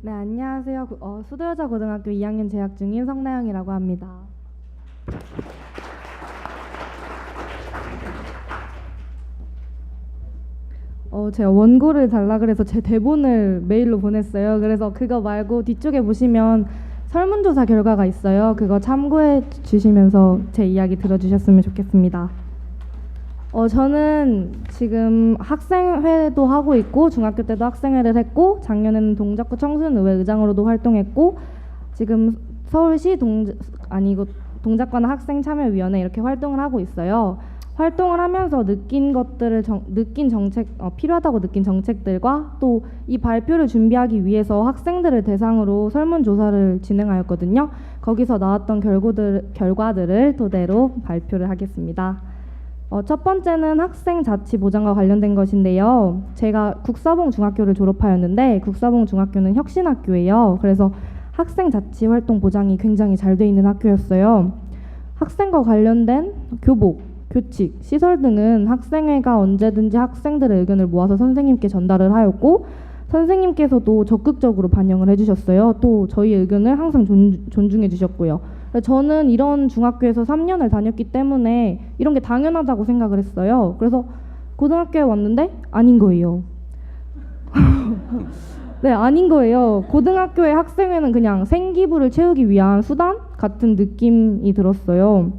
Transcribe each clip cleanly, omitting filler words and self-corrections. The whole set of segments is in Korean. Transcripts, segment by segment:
네, 안녕하세요. 수도여자고등학교 2학년 재학 중인 성나영이라고 합니다. 제가 원고를 달라 그래서 제 대본을 메일로 보냈어요. 그래서 그거 말고 뒤쪽에 보시면 설문조사 결과가 있어요. 그거 참고해 주시면서 제 이야기 들어주셨으면 좋겠습니다. 저는 지금 학생회도 하고 있고 중학교 때도 학생회를 했고 작년에는 동작구 청소년의회 의장으로도 활동했고 지금 서울시 동작구나 학생참여위원회 이렇게 활동을 하고 있어요. 활동을 하면서 느낀 것들을 필요하다고 느낀 정책들과 또 이 발표를 준비하기 위해서 학생들을 대상으로 설문조사를 진행하였거든요. 거기서 나왔던 결과들을 토대로 발표를 하겠습니다. 첫 번째는 학생 자치 보장과 관련된 것인데요. 제가 국사봉 중학교를 졸업하였는데 국사봉 중학교는 혁신학교예요. 그래서 학생 자치 활동 보장이 굉장히 잘 돼 있는 학교였어요. 학생과 관련된 교복, 교칙, 시설 등은 학생회가 언제든지 학생들의 의견을 모아서 선생님께 전달을 하였고 선생님께서도 적극적으로 반영을 해주셨어요. 또 저희 의견을 항상 존중해 주셨고요. 저는 이런 중학교에서 3년을 다녔기 때문에 이런 게 당연하다고 생각을 했어요. 그래서 고등학교에 왔는데 아닌 거예요. 네, 아닌 거예요. 고등학교의 학생회는 그냥 생기부를 채우기 위한 수단 같은 느낌이 들었어요.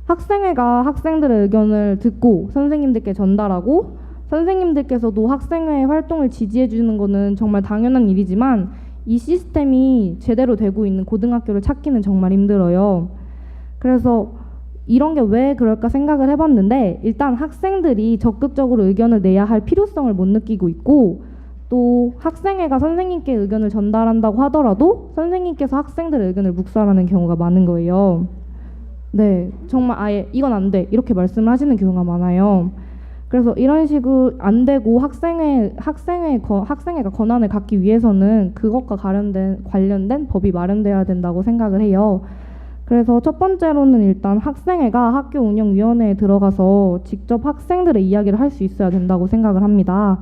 학생회가 학생들의 의견을 듣고 선생님들께 전달하고 선생님들께서도 학생회의 활동을 지지해 주는 거는 정말 당연한 일이지만 이 시스템이 제대로 되고 있는 고등학교를 찾기는 정말 힘들어요. 그래서 이런 게 왜 그럴까 생각을 해봤는데 일단 학생들이 적극적으로 의견을 내야 할 필요성을 못 느끼고 있고 또 학생회가 선생님께 의견을 전달한다고 하더라도 선생님께서 학생들의 의견을 묵살하는 경우가 많은 거예요. 네, 정말 아예 이건 안 돼 이렇게 말씀을 하시는 경우가 많아요. 그래서 이런 식으로 안 되고 학생회가 권한을 갖기 위해서는 그것과 관련된 법이 마련돼야 된다고 생각을 해요. 그래서 첫 번째로는 일단 학생회가 학교 운영위원회에 들어가서 직접 학생들의 이야기를 할 수 있어야 된다고 생각을 합니다.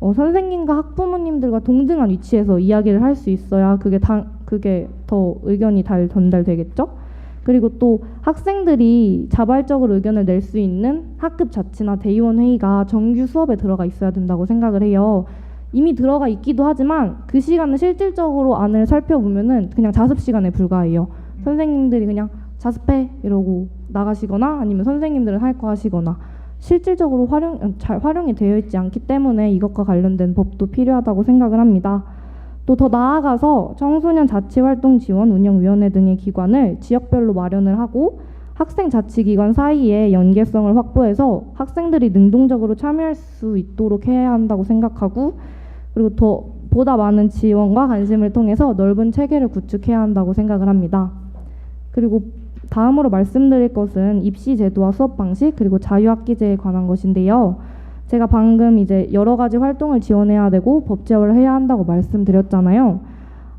선생님과 학부모님들과 동등한 위치에서 이야기를 할 수 있어야 그게 더 의견이 잘 전달되겠죠? 그리고 또 학생들이 자발적으로 의견을 낼 수 있는 학급 자치나 대의원 회의가 정규 수업에 들어가 있어야 된다고 생각을 해요. 이미 들어가 있기도 하지만 그 시간을 실질적으로 안을 살펴보면은 그냥 자습 시간에 불과해요. 선생님들이 그냥 자습해 이러고 나가시거나 아니면 선생님들은 할 거 하시거나 실질적으로 잘 활용이 되어 있지 않기 때문에 이것과 관련된 법도 필요하다고 생각을 합니다. 또 더 나아가서 청소년 자치활동 지원 운영위원회 등의 기관을 지역별로 마련을 하고 학생 자치기관 사이에 연계성을 확보해서 학생들이 능동적으로 참여할 수 있도록 해야 한다고 생각하고 그리고 보다 많은 지원과 관심을 통해서 넓은 체계를 구축해야 한다고 생각을 합니다. 그리고 다음으로 말씀드릴 것은 입시 제도와 수업 방식 그리고 자유학기제에 관한 것인데요. 제가 방금 이제 여러 가지 활동을 지원해야 되고 법 제어를 해야 한다고 말씀드렸잖아요.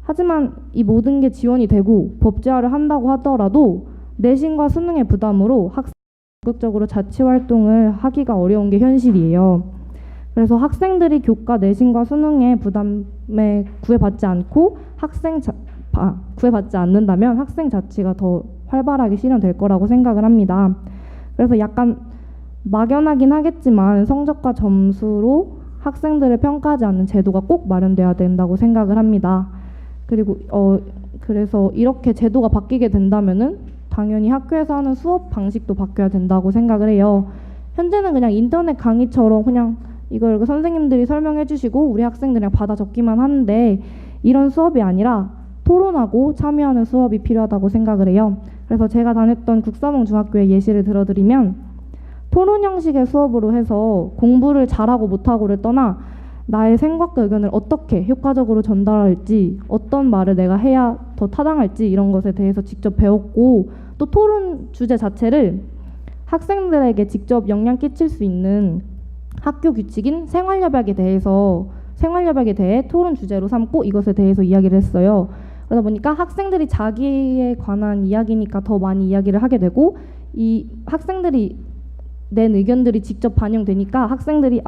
하지만 이 모든 게 지원이 되고 법 제어를 한다고 하더라도 내신과 수능의 부담으로 학생이 적극적으로 자치 활동을 하기가 어려운 게 현실이에요. 그래서 학생들이 교과 내신과 수능의 부담에 구애받지 않는다면 학생 자치가 더 활발하게 실현될 거라고 생각을 합니다. 그래서 약간 막연하긴 하겠지만 성적과 점수로 학생들을 평가하지 않는 제도가 꼭 마련돼야 된다고 생각을 합니다. 그리고 그래서 이렇게 제도가 바뀌게 된다면은 당연히 학교에서 하는 수업 방식도 바뀌어야 된다고 생각을 해요. 현재는 그냥 인터넷 강의처럼 그냥 이걸 선생님들이 설명해 주시고 우리 학생들이랑 받아 적기만 하는데 이런 수업이 아니라 토론하고 참여하는 수업이 필요하다고 생각을 해요. 그래서 제가 다녔던 국사봉 중학교의 예시를 들어드리면 토론 형식의 수업으로 해서 공부를 잘하고 못하고를 떠나 나의 생각과 의견을 어떻게 효과적으로 전달할지 어떤 말을 내가 해야 더 타당할지 이런 것에 대해서 직접 배웠고 또 토론 주제 자체를 학생들에게 직접 영향 끼칠 수 있는 학교 규칙인 생활협약에 대해 토론 주제로 삼고 이것에 대해서 이야기를 했어요. 그러다 보니까 학생들이 자기에 관한 이야기니까 더 많이 이야기를 하게 되고 이 학생들이 낸 의견들이 직접 반영되니까 학생들이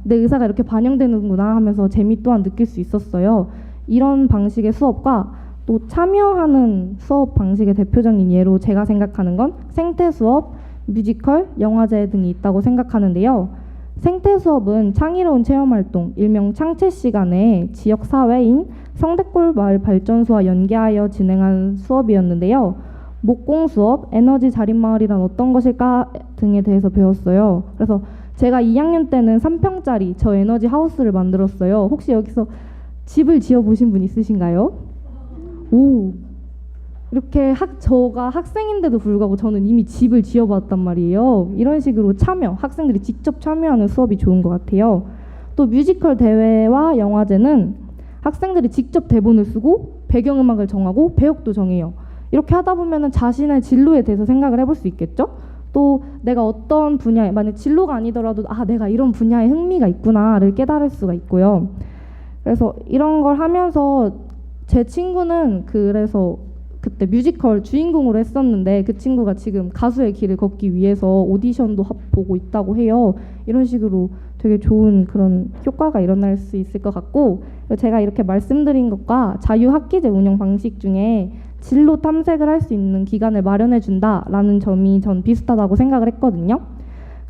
내 의사가 이렇게 반영되는구나 하면서 재미 또한 느낄 수 있었어요. 이런 방식의 수업과 또 참여하는 수업 방식의 대표적인 예로 제가 생각하는 건 생태 수업, 뮤지컬, 영화제 등이 있다고 생각하는데요. 생태 수업은 창의로운 체험 활동, 일명 창체 시간에 지역 사회인 성대골 마을 발전소와 연계하여 진행한 수업이었는데요. 목공 수업, 에너지 자립 마을이란 어떤 것일까 등에 대해서 배웠어요. 그래서 제가 2학년 때는 3평짜리 저 에너지 하우스를 만들었어요. 혹시 여기서 집을 지어 보신 분 있으신가요? 오, 이렇게 저가 학생인데도 불구하고 저는 이미 집을 지어봤단 말이에요. 이런 식으로 학생들이 직접 참여하는 수업이 좋은 것 같아요. 또 뮤지컬 대회와 영화제는 학생들이 직접 대본을 쓰고 배경음악을 정하고 배역도 정해요. 이렇게 하다 보면은 자신의 진로에 대해서 생각을 해볼 수 있겠죠? 또 내가 어떤 분야에, 만약 진로가 아니더라도 내가 이런 분야에 흥미가 있구나를 깨달을 수가 있고요. 그래서 이런 걸 하면서 제 친구는 그래서 그때 뮤지컬 주인공으로 했었는데 그 친구가 지금 가수의 길을 걷기 위해서 오디션도 보고 있다고 해요. 이런 식으로 되게 좋은 그런 효과가 일어날 수 있을 것 같고, 제가 이렇게 말씀드린 것과 자유학기제 운영 방식 중에 진로 탐색을 할 수 있는 기간을 마련해 준다라는 점이 전 비슷하다고 생각을 했거든요.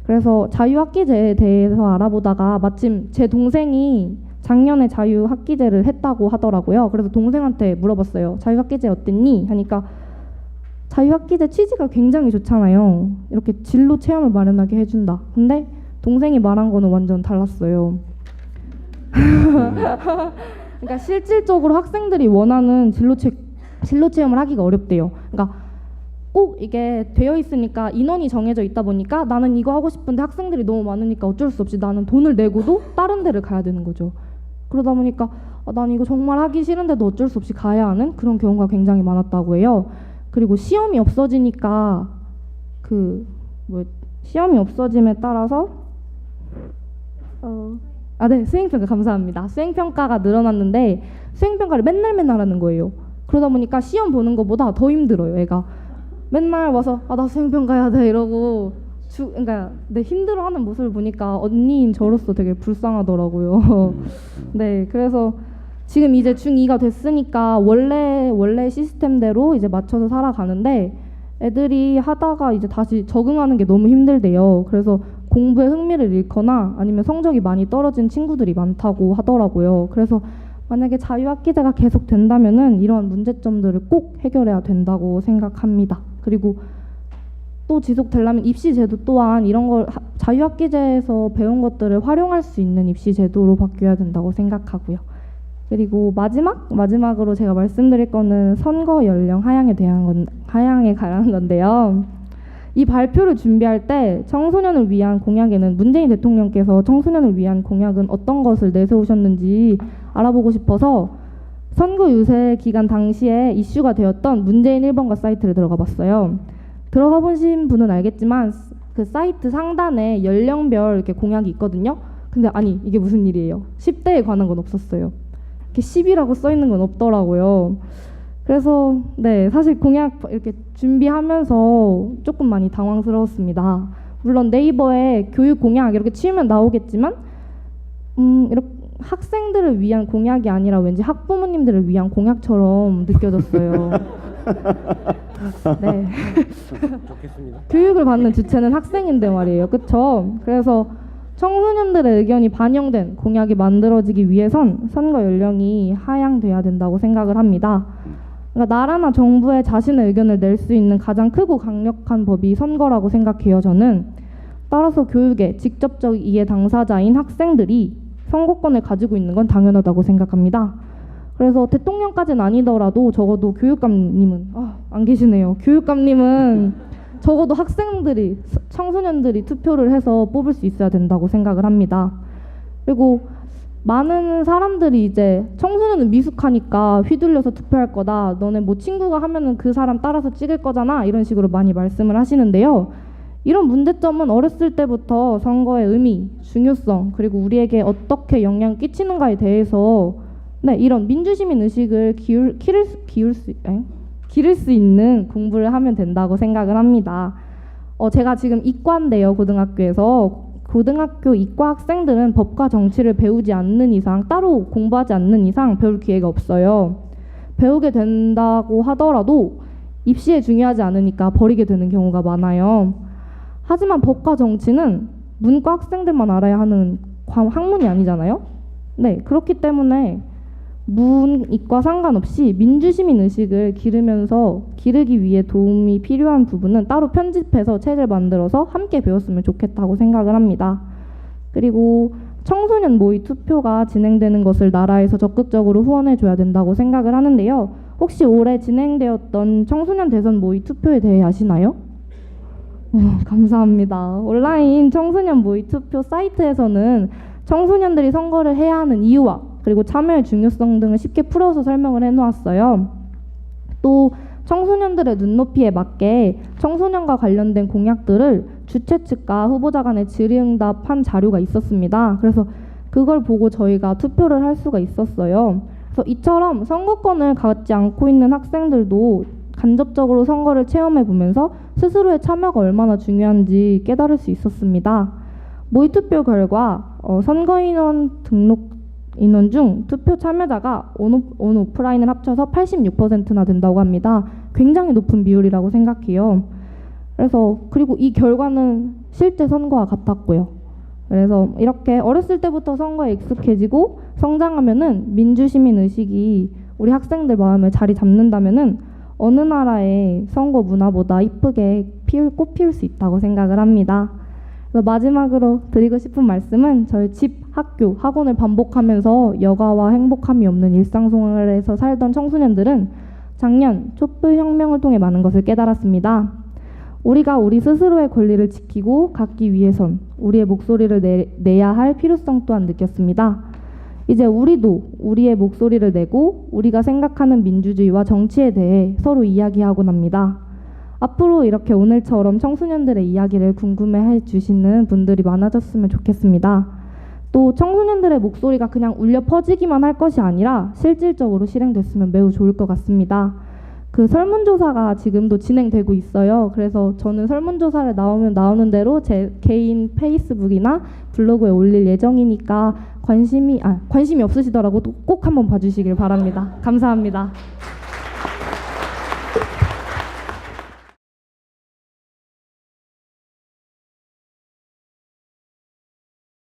그래서 자유학기제에 대해서 알아보다가 마침 제 동생이 작년에 자유학기제를 했다고 하더라고요. 그래서 동생한테 물어봤어요. 자유학기제 어땠니? 하니까 자유학기제 취지가 굉장히 좋잖아요. 이렇게 진로 체험을 마련하게 해준다. 근데 동생이 말한 거는 완전 달랐어요. 그러니까 실질적으로 학생들이 원하는 진로 체험을 하기가 어렵대요. 그러니까 꼭 이게 되어 있으니까 인원이 정해져 있다 보니까 나는 이거 하고 싶은데 학생들이 너무 많으니까 어쩔 수 없이 나는 돈을 내고도 다른 데를 가야 되는 거죠. 그러다 보니까 난 이거 정말 하기 싫은데도 어쩔 수 없이 가야 하는 그런 경우가 굉장히 많았다고 해요. 그리고 시험이 없어지니까 시험이 없어짐에 따라서 네, 수행평가 감사합니다. 수행평가가 늘어났는데 수행평가를 맨날 하는 거예요. 그러다 보니까 시험 보는 것보다 더 힘들어요. 애가 맨날 와서 나 수행평가 해야 돼 이러고 그러니까 힘들어하는 모습을 보니까 언니인 저로서 되게 불쌍하더라고요. 네, 그래서 지금 이제 중2가 됐으니까 원래 시스템대로 이제 맞춰서 살아가는데 애들이 하다가 이제 다시 적응하는 게 너무 힘들대요. 그래서 공부에 흥미를 잃거나 아니면 성적이 많이 떨어진 친구들이 많다고 하더라고요. 그래서 만약에 자유학기제가 계속 된다면은 이런 문제점들을 꼭 해결해야 된다고 생각합니다. 그리고 또 지속되려면 입시제도 또한 이런 걸 자유학기제에서 배운 것들을 활용할 수 있는 입시제도로 바뀌어야 된다고 생각하고요. 그리고 마지막으로 제가 말씀드릴 거는 선거 연령 하향에 관한 건데요. 이 발표를 준비할 때 청소년을 위한 공약에는 문재인 대통령께서 청소년을 위한 공약은 어떤 것을 내세우셨는지 알아보고 싶어서 선거 유세 기간 당시에 이슈가 되었던 문재인 1번가 사이트를 들어가 봤어요. 들어가 보신 분은 알겠지만 그 사이트 상단에 연령별 이렇게 공약이 있거든요. 근데 이게 무슨 일이에요? 10대에 관한 건 없었어요. 이렇게 10이라고 써 있는 건 없더라고요. 그래서 사실 공약 이렇게 준비하면서 조금 많이 당황스러웠습니다. 물론 네이버에 교육 공약 이렇게 치면 나오겠지만 이렇게 학생들을 위한 공약이 아니라 왠지 학부모님들을 위한 공약처럼 느껴졌어요. 네. 좋겠습니다. 교육을 받는 주체는 학생인데 말이에요. 그쵸? 그래서 청소년들의 의견이 반영된 공약이 만들어지기 위해선 선거 연령이 하향돼야 된다고 생각을 합니다. 그러니까 나라나 정부에 자신의 의견을 낼 수 있는 가장 크고 강력한 법이 선거라고 생각해요, 저는. 따라서 교육의 직접적 이해 당사자인 학생들이 선거권을 가지고 있는 건 당연하다고 생각합니다. 그래서 대통령까지는 아니더라도 적어도 교육감님은 안 계시네요. 교육감님은 적어도 청소년들이 투표를 해서 뽑을 수 있어야 된다고 생각을 합니다. 그리고 많은 사람들이 이제 청소년은 미숙하니까 휘둘려서 투표할 거다. 너네 친구가 하면은 그 사람 따라서 찍을 거잖아. 이런 식으로 많이 말씀을 하시는데요. 이런 문제점은 어렸을 때부터 선거의 의미, 중요성, 그리고 우리에게 어떻게 영향을 끼치는가에 대해서 이런 민주시민 의식을 기를 수 있는 공부를 하면 된다고 생각을 합니다. 제가 지금 이과인데요, 고등학교에서. 고등학교 이과 학생들은 법과 정치를 배우지 않는 이상, 따로 공부하지 않는 이상 배울 기회가 없어요. 배우게 된다고 하더라도 입시에 중요하지 않으니까 버리게 되는 경우가 많아요. 하지만 법과 정치는 문과 학생들만 알아야 하는 학문이 아니잖아요. 네, 그렇기 때문에 문, 이과 상관없이 민주시민 의식을 기르기 위해 도움이 필요한 부분은 따로 편집해서 책을 만들어서 함께 배웠으면 좋겠다고 생각을 합니다. 그리고 청소년 모의 투표가 진행되는 것을 나라에서 적극적으로 후원해줘야 된다고 생각을 하는데요. 혹시 올해 진행되었던 청소년 대선 모의 투표에 대해 아시나요? 감사합니다. 온라인 청소년 모의 투표 사이트에서는 청소년들이 선거를 해야 하는 이유와 그리고 참여의 중요성 등을 쉽게 풀어서 설명을 해놓았어요. 또 청소년들의 눈높이에 맞게 청소년과 관련된 공약들을 주최 측과 후보자 간에 질의응답한 자료가 있었습니다. 그래서 그걸 보고 저희가 투표를 할 수가 있었어요. 그래서 이처럼 선거권을 갖지 않고 있는 학생들도 간접적으로 선거를 체험해 보면서 스스로의 참여가 얼마나 중요한지 깨달을 수 있었습니다. 모의투표 결과 선거인원 등록 인원 중 투표 참여자가 온 오프라인을 합쳐서 86%나 된다고 합니다. 굉장히 높은 비율이라고 생각해요. 그리고 이 결과는 실제 선거와 같았고요. 그래서 이렇게 어렸을 때부터 선거에 익숙해지고 성장하면은 민주시민 의식이 우리 학생들 마음에 자리 잡는다면은 어느 나라의 선거 문화보다 이쁘게 꽃 피울 수 있다고 생각을 합니다. 그래서 마지막으로 드리고 싶은 말씀은 저희 집, 학교, 학원을 반복하면서 여가와 행복함이 없는 일상생활에서 살던 청소년들은 작년 촛불혁명을 통해 많은 것을 깨달았습니다. 우리가 우리 스스로의 권리를 지키고 갖기 위해선 우리의 목소리를 내야 할 필요성 또한 느꼈습니다. 이제 우리도 우리의 목소리를 내고 우리가 생각하는 민주주의와 정치에 대해 서로 이야기하곤 합니다. 앞으로 이렇게 오늘처럼 청소년들의 이야기를 궁금해해 주시는 분들이 많아졌으면 좋겠습니다. 또 청소년들의 목소리가 그냥 울려 퍼지기만 할 것이 아니라 실질적으로 실행됐으면 매우 좋을 것 같습니다. 그 설문조사가 지금도 진행되고 있어요. 그래서 저는 설문조사를 나오는 대로 제 개인 페이스북이나 블로그에 올릴 예정이니까 관심이 없으시더라도 꼭 한번 봐주시길 바랍니다. 감사합니다.